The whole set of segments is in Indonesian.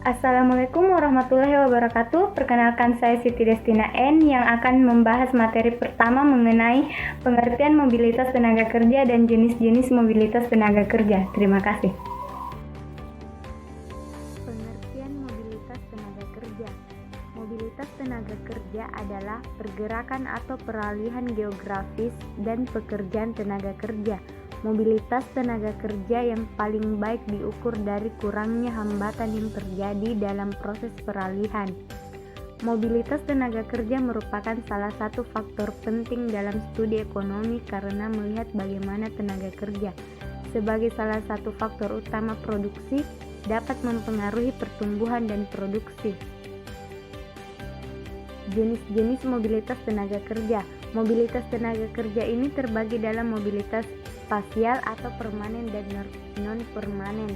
Assalamualaikum warahmatullahi wabarakatuh. Perkenalkan, saya Siti Destina N yang akan membahas materi pertama mengenai pengertian mobilitas tenaga kerja dan jenis-jenis mobilitas tenaga kerja. Terima kasih. Pengertian mobilitas tenaga kerja. Mobilitas tenaga kerja adalah pergerakan atau peralihan geografis dan pekerjaan tenaga kerja. Mobilitas tenaga kerja yang paling baik diukur dari kurangnya hambatan yang terjadi dalam proses peralihan. Mobilitas tenaga kerja merupakan salah satu faktor penting dalam studi ekonomi karena melihat bagaimana tenaga kerja sebagai salah satu faktor utama produksi dapat mempengaruhi pertumbuhan dan produksi. Jenis-jenis mobilitas tenaga kerja. Mobilitas tenaga kerja ini terbagi dalam mobilitas spasial atau permanen dan non-permanen,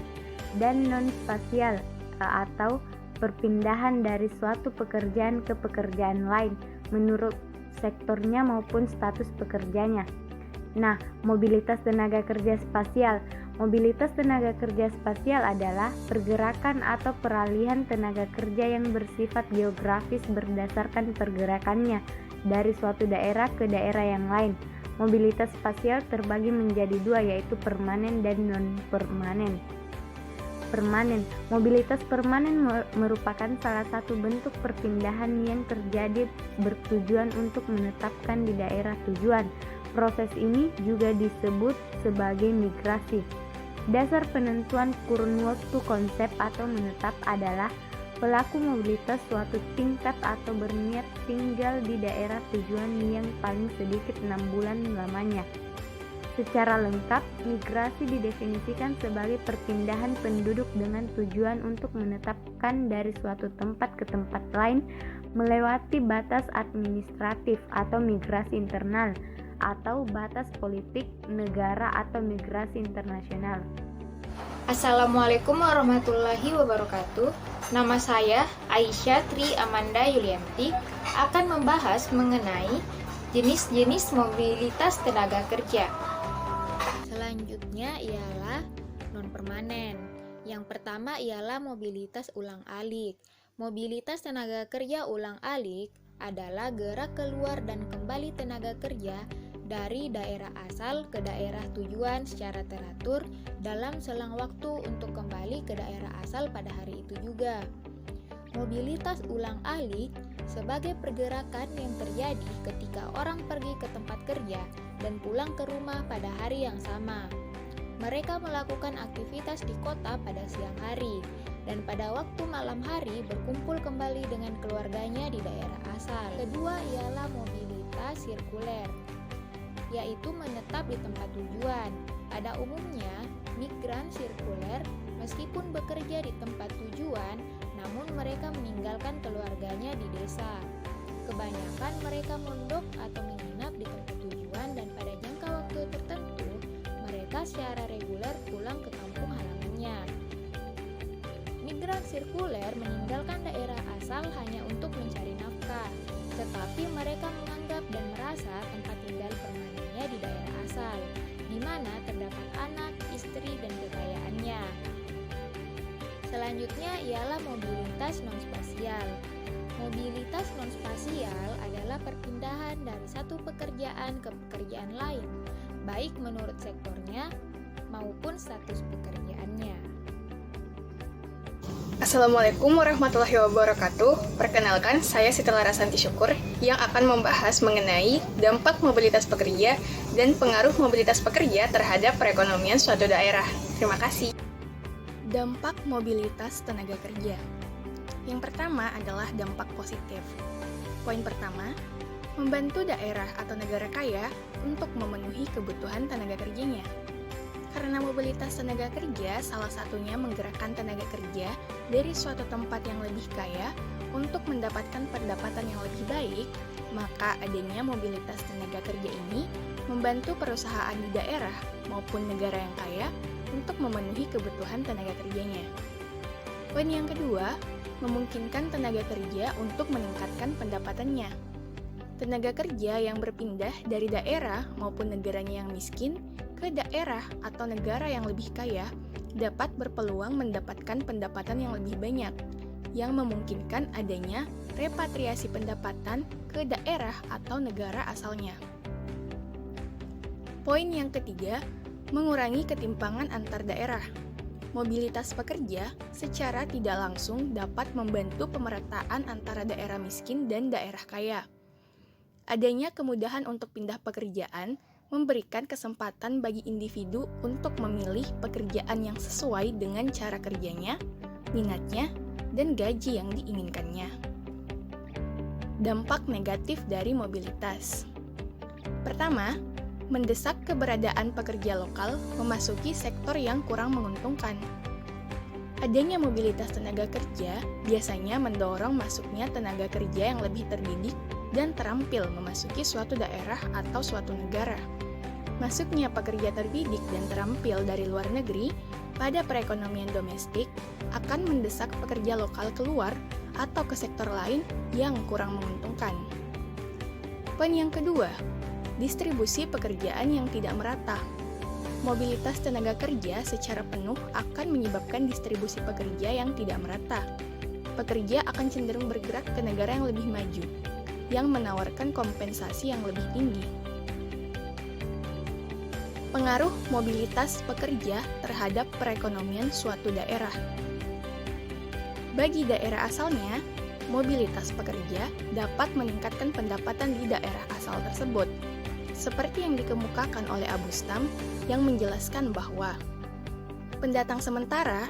dan non-spasial atau perpindahan dari suatu pekerjaan ke pekerjaan lain menurut sektornya maupun status pekerjanya. Nah, mobilitas tenaga kerja spasial. Mobilitas tenaga kerja spasial adalah pergerakan atau peralihan tenaga kerja yang bersifat geografis berdasarkan pergerakannya dari suatu daerah ke daerah yang lain. Mobilitas spasial terbagi menjadi dua, yaitu permanen dan non-permanen. Permanen. Mobilitas permanen merupakan salah satu bentuk perpindahan yang terjadi bertujuan untuk menetapkan di daerah tujuan. Proses ini juga disebut sebagai migrasi. Dasar penentuan kurun waktu konsep atau menetap adalah pelaku mobilitas suatu tingkat atau berniat tinggal di daerah tujuan yang paling sedikit 6 bulan lamanya. Secara lengkap, migrasi didefinisikan sebagai perpindahan penduduk dengan tujuan untuk menetapkan dari suatu tempat ke tempat lain melewati batas administratif atau migrasi internal atau batas politik negara atau migrasi internasional. Assalamualaikum warahmatullahi wabarakatuh. Nama saya Aisyah Tri Amanda Yulianti akan membahas mengenai jenis-jenis mobilitas tenaga kerja. Selanjutnya ialah non-permanen. Yang pertama ialah mobilitas ulang-alik. Mobilitas tenaga kerja ulang-alik adalah gerak keluar dan kembali tenaga kerja dari daerah asal ke daerah tujuan secara teratur dalam selang waktu untuk kembali ke daerah asal pada hari itu juga. Mobilitas ulang-alik sebagai pergerakan yang terjadi ketika orang pergi ke tempat kerja dan pulang ke rumah pada hari yang sama. Mereka melakukan aktivitas di kota pada siang hari dan pada waktu malam hari berkumpul kembali dengan keluarganya di daerah asal. Kedua ialah mobilitas sirkuler, yaitu menetap di tempat tujuan. Pada umumnya, migran sirkuler meskipun bekerja di tempat tujuan, namun mereka meninggalkan keluarganya di desa. Kebanyakan mereka mondok atau menginap di tempat tujuan dan pada jangka waktu tertentu, mereka secara reguler pulang ke kampung halamannya. Migran sirkuler meninggalkan daerah asal hanya untuk mencari nafkah, tetapi mereka menganggap dan merasa tempat tinggal permanennya di daerah asal, di mana terdapat anak, istri, dan kekayaannya. Selanjutnya ialah mobilitas non-spasial. Mobilitas non-spasial adalah perpindahan dari satu pekerjaan ke pekerjaan lain, baik menurut sektornya maupun status pekerjaannya. Assalamualaikum warahmatullahi wabarakatuh. Perkenalkan, saya Siti Larasanti Syukur yang akan membahas mengenai dampak mobilitas pekerja dan pengaruh mobilitas pekerja terhadap perekonomian suatu daerah. Terima kasih. Dampak mobilitas tenaga kerja. Yang pertama adalah dampak positif. Poin pertama, membantu daerah atau negara kaya untuk memenuhi kebutuhan tenaga kerjanya. Karena mobilitas tenaga kerja salah satunya menggerakkan tenaga kerja dari suatu tempat yang lebih kaya untuk mendapatkan pendapatan yang lebih baik, maka adanya mobilitas tenaga kerja ini membantu perusahaan di daerah maupun negara yang kaya untuk memenuhi kebutuhan tenaga kerjanya. Poin yang kedua, memungkinkan tenaga kerja untuk meningkatkan pendapatannya. Tenaga kerja yang berpindah dari daerah maupun negaranya yang miskin ke daerah atau negara yang lebih kaya dapat berpeluang mendapatkan pendapatan yang lebih banyak, yang memungkinkan adanya repatriasi pendapatan ke daerah atau negara asalnya. Poin yang ketiga, mengurangi ketimpangan antar daerah. Mobilitas pekerja secara tidak langsung dapat membantu pemerataan antara daerah miskin dan daerah kaya. Adanya kemudahan untuk pindah pekerjaan memberikan kesempatan bagi individu untuk memilih pekerjaan yang sesuai dengan cara kerjanya, minatnya, dan gaji yang diinginkannya. Dampak negatif dari mobilitas. Pertama, mendesak keberadaan pekerja lokal memasuki sektor yang kurang menguntungkan. Adanya mobilitas tenaga kerja biasanya mendorong masuknya tenaga kerja yang lebih terdidik dan terampil memasuki suatu daerah atau suatu negara. Masuknya pekerja terdidik dan terampil dari luar negeri pada perekonomian domestik akan mendesak pekerja lokal keluar atau ke sektor lain yang kurang menguntungkan. Poin yang kedua, distribusi pekerjaan yang tidak merata. Mobilitas tenaga kerja secara penuh akan menyebabkan distribusi pekerja yang tidak merata. Pekerja akan cenderung bergerak ke negara yang lebih maju, yang menawarkan kompensasi yang lebih tinggi. Pengaruh mobilitas pekerja terhadap perekonomian suatu daerah. Bagi daerah asalnya, mobilitas pekerja dapat meningkatkan pendapatan di daerah asal tersebut, seperti yang dikemukakan oleh Abustam yang menjelaskan bahwa pendatang sementara,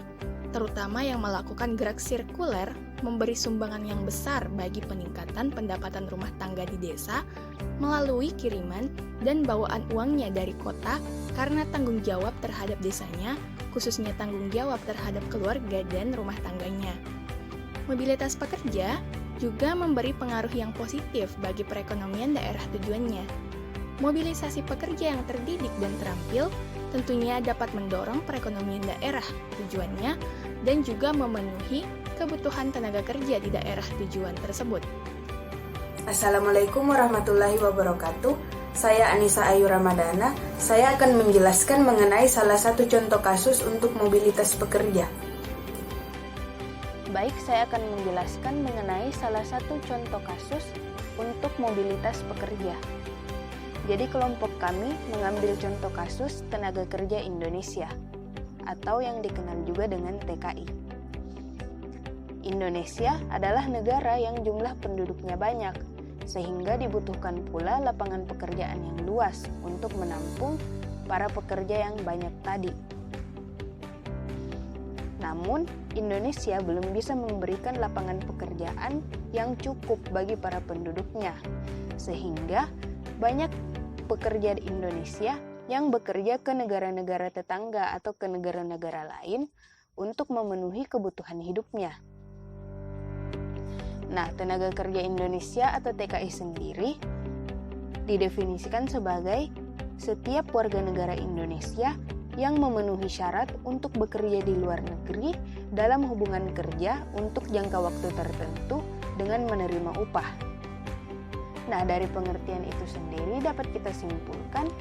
terutama yang melakukan gerak sirkuler, memberi sumbangan yang besar bagi peningkatan pendapatan rumah tangga di desa melalui kiriman dan bawaan uangnya dari kota karena tanggung jawab terhadap desanya, khususnya tanggung jawab terhadap keluarga dan rumah tangganya. Mobilitas pekerja juga memberi pengaruh yang positif bagi perekonomian daerah tujuannya. Mobilisasi pekerja yang terdidik dan terampil tentunya dapat mendorong perekonomian daerah tujuannya dan juga memenuhi kebutuhan tenaga kerja di daerah tujuan tersebut. Assalamualaikum warahmatullahi wabarakatuh. Saya Anissa Ayu Ramadana. Saya akan menjelaskan mengenai salah satu contoh kasus untuk mobilitas pekerja. Baik, saya akan menjelaskan mengenai salah satu contoh kasus untuk mobilitas pekerja. Jadi kelompok kami mengambil contoh kasus tenaga kerja Indonesia, atau yang dikenal juga dengan TKI. Indonesia adalah negara yang jumlah penduduknya banyak, sehingga dibutuhkan pula lapangan pekerjaan yang luas untuk menampung para pekerja yang banyak tadi. Namun, Indonesia belum bisa memberikan lapangan pekerjaan yang cukup bagi para penduduknya, sehingga banyak pekerja di Indonesia yang bekerja ke negara-negara tetangga atau ke negara-negara lain untuk memenuhi kebutuhan hidupnya. Nah, tenaga kerja Indonesia atau TKI sendiri didefinisikan sebagai setiap warga negara Indonesia yang memenuhi syarat untuk bekerja di luar negeri dalam hubungan kerja untuk jangka waktu tertentu dengan menerima upah. Nah, dari pengertian itu sendiri dapat kita simpulkan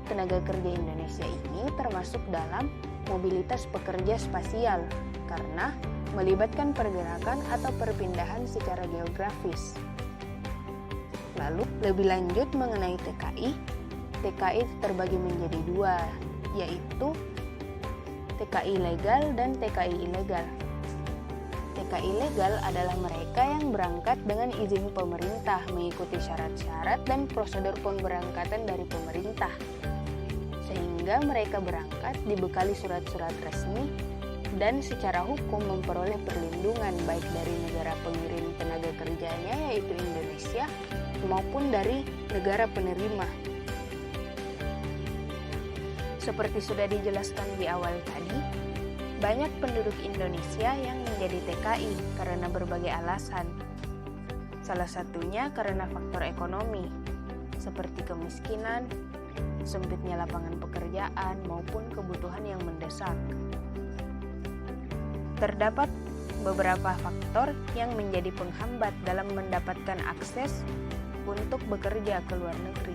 tenaga kerja Indonesia ini termasuk dalam mobilitas pekerja spasial karena melibatkan pergerakan atau perpindahan secara geografis. Lalu, lebih lanjut mengenai TKI. TKI terbagi menjadi dua, yaitu TKI legal dan TKI ilegal. TKI legal adalah mereka yang berangkat dengan izin pemerintah mengikuti syarat-syarat dan prosedur pemberangkatan dari pemerintah. Sehingga mereka berangkat dibekali surat-surat resmi dan secara hukum memperoleh perlindungan baik dari negara pengirim tenaga kerjanya yaitu Indonesia maupun dari negara penerima. Seperti sudah dijelaskan di awal tadi, banyak penduduk Indonesia yang menjadi TKI karena berbagai alasan. Salah satunya karena faktor ekonomi, seperti kemiskinan, sempitnya lapangan pekerjaan, maupun kebutuhan yang mendesak. Terdapat beberapa faktor yang menjadi penghambat dalam mendapatkan akses untuk bekerja ke luar negeri.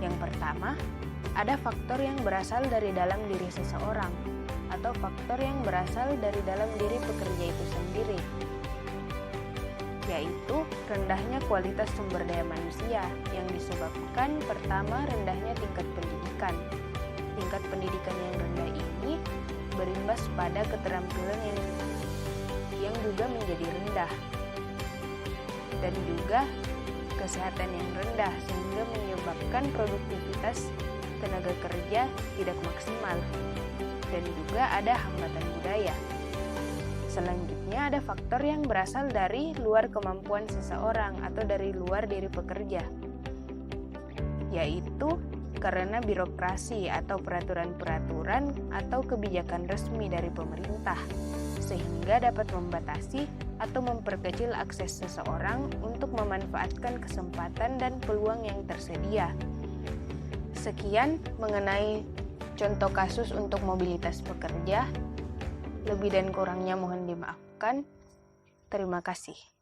Yang pertama, ada faktor yang berasal dari dalam diri seseorang atau faktor yang berasal dari dalam diri pekerja itu sendiri, yaitu rendahnya kualitas sumber daya manusia yang disebabkan pertama rendahnya tingkat pendidikan. Tingkat pendidikan yang rendah ini berimbas pada keterampilan yang juga menjadi rendah, dan juga kesehatan yang rendah sehingga menyebabkan produktivitas tenaga kerja tidak maksimal, dan juga ada hambatan budaya. Selanjutnya ada faktor yang berasal dari luar kemampuan seseorang atau dari luar diri pekerja, yaitu karena birokrasi atau peraturan-peraturan atau kebijakan resmi dari pemerintah, sehingga dapat membatasi atau memperkecil akses seseorang untuk memanfaatkan kesempatan dan peluang yang tersedia. Sekian mengenai contoh kasus untuk mobilitas pekerja. Lebih dan kurangnya mohon dimaafkan. Terima kasih.